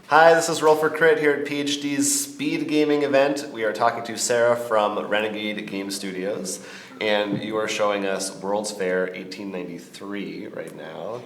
Hi, this is Roll for Crit here at PhD's speed gaming event. We are talking to Sara from Renegade Game Studios, and you are showing us World's Fair 1893 right now.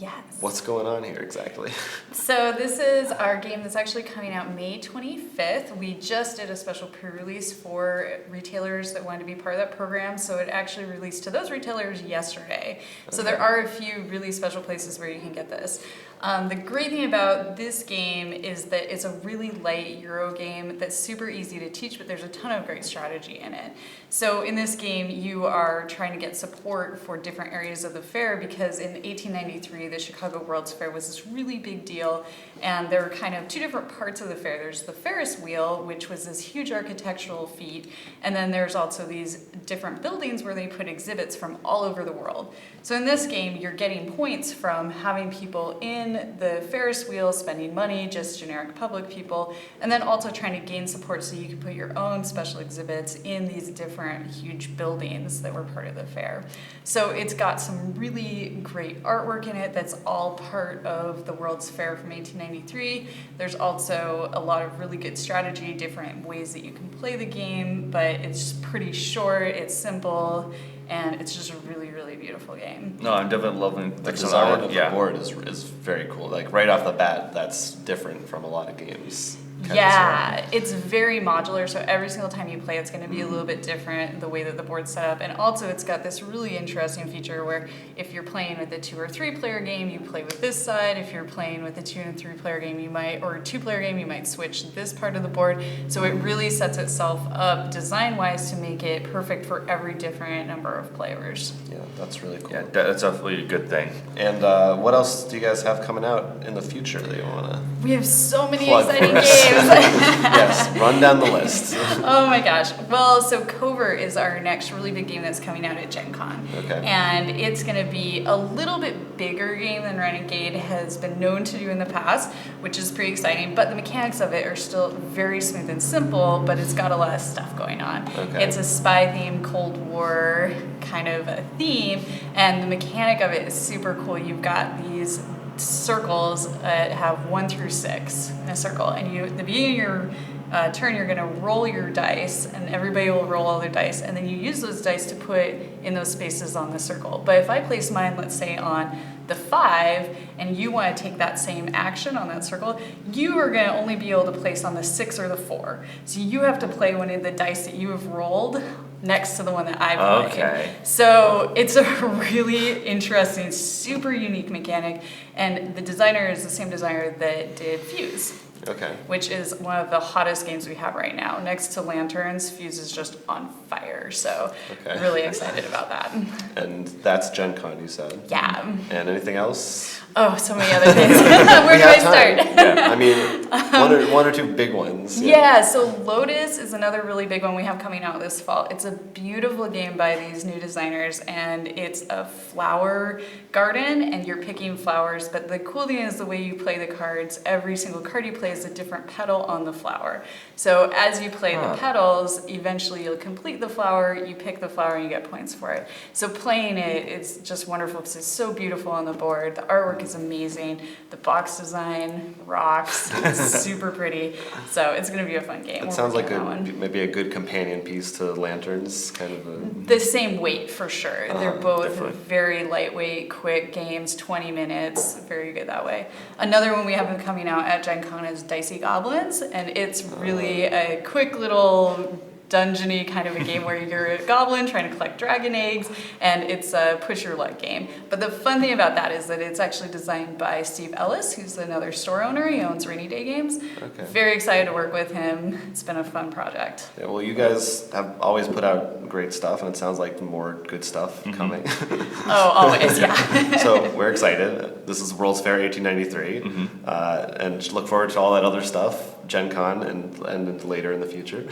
Yes. What's going on here exactly? So this is our game that's actually coming out May 25th. We just did a special pre-release for retailers that wanted to be part of that program, so it actually released to those retailers yesterday. So there are a few really special places where you can get this. The great thing about this game is that it's a really light Euro game that's super easy to teach, but there's a ton of great strategy in it. So in this game, you are trying to get support for different areas of the fair because in 1893, the Chicago World's Fair was this really big deal, and there were kind of two different parts of the fair. There's the Ferris wheel, which was this huge architectural feat, and then there's also these different buildings where they put exhibits from all over the world. So in this game, you're getting points from having people in the Ferris wheel spending money, just generic public people, and then also trying to gain support so you can put your own special exhibits in these different huge buildings that were part of the fair. So it's got some really great artwork in it that's all part of the World's Fair from 1893. There's also a lot of really good strategy, different ways that you can play the game, but it's pretty short, it's simple, and it's just a really, really beautiful game. No, I'm definitely loving The design of the board is very cool. Like right off the bat, that's different from a lot of games. Yeah, it's very modular, so every single time you play it's going to be a little bit different the way that the board's set up. And also it's got this really interesting feature where if you're playing with a 2 or 3 player game, you play with this side. If you're playing with a 2 and 3 player game, or a 2 player game, you might switch this part of the board. So it really sets itself up design-wise to make it perfect for every different number of players. Yeah, that's really cool. Yeah, that's definitely a good thing. And what else do you guys have coming out in the future that you want to We have so many plug exciting for us? games. Yes, run down the list. Oh my gosh. Well, so Covert is our next really big game that's coming out at Gen Con. Okay. And it's going to be a little bit bigger game than Renegade has been known to do in the past, which is pretty exciting. But the mechanics of it are still very smooth and simple, but it's got a lot of stuff going on. Okay. It's a spy-themed Cold War kind of a theme, and the mechanic of it is super cool. You've got these circles that have 1 through 6 in a circle, and at the beginning of your turn you're going to roll your dice, and everybody will roll all their dice, and then you use those dice to put in those spaces on the circle. But if I place mine, let's say on the 5, and you want to take that same action on that circle, you are going to only be able to place on the 6 or the 4. So you have to play one of the dice that you have rolled next to the one that I played. Okay. So it's a really interesting, super unique mechanic, and the designer is the same designer that did Fuse. Okay. Which is one of the hottest games we have right now. Next to Lanterns, Fuse is just on fire. So really excited about that. And that's Gen Con, you said? Yeah. And anything else? Oh, so many other things. Where do I start? Yeah. I mean, one or two big ones. Yeah, so Lotus is another really big one we have coming out this fall. It's a beautiful game by these new designers, and it's a flower garden, and you're picking flowers, but the cool thing is the way you play the cards, every single card you play is a different petal on the flower. So as you play the petals, eventually you'll complete the flower, you pick the flower, and you get points for it. So playing it is just wonderful because it's so beautiful on the board. The artwork is amazing. The box design rocks. It's super pretty. So it's going to be a fun game. It sounds like maybe a good companion piece to Lanterns, kind of the same weight for sure. They're both different. very lightweight, quick games, 20 minutes, very good that way. Another one we have coming out at Gen Con is Dicey Goblins, and it's really a quick little dungeon-y kind of a game where you're a goblin trying to collect dragon eggs, and it's a push your luck game. But the fun thing about that is that it's actually designed by Steve Ellis, who's another store owner. He owns Renegade Games. Okay. Very excited to work with him. It's been a fun project. Yeah, well, you guys have always put out great stuff, and it sounds like more good stuff coming. Oh, always, yeah. So we're excited. This is World's Fair 1893, and look forward to all that other stuff, Gen Con, and later in the future.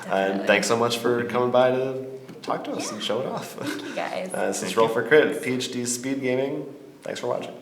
And thanks so much for coming by to talk to us and show it off. Thank you guys. This is Roll for Crit, PhD's Speed Gaming. Thanks for watching.